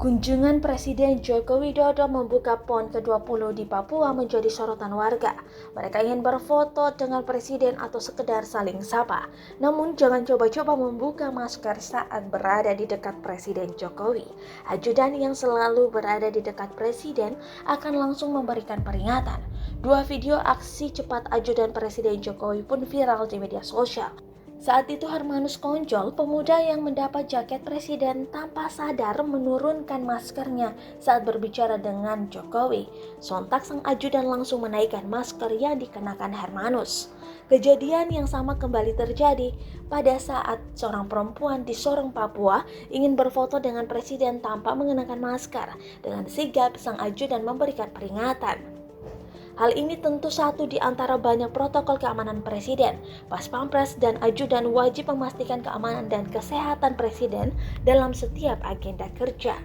Kunjungan Presiden Joko Widodo membuka PON ke-20 di Papua menjadi sorotan warga. Mereka ingin berfoto dengan Presiden atau sekedar saling sapa. Namun jangan coba-coba membuka masker saat berada di dekat Presiden Jokowi. Ajudan yang selalu berada di dekat Presiden akan langsung memberikan peringatan. Dua video aksi cepat ajudan Presiden Jokowi pun viral di media sosial. Saat itu Hermanus Konjol, pemuda yang mendapat jaket presiden tanpa sadar menurunkan maskernya saat berbicara dengan Jokowi. Sontak sang ajudan langsung menaikkan masker yang dikenakan Hermanus. Kejadian yang sama kembali terjadi pada saat seorang perempuan di Sorong, Papua ingin berfoto dengan presiden tanpa mengenakan masker. Dengan sigap sang ajudan memberikan peringatan. Hal ini tentu satu di antara banyak protokol keamanan presiden. Pas Pampres dan ajudan wajib memastikan keamanan dan kesehatan presiden dalam setiap agenda kerja.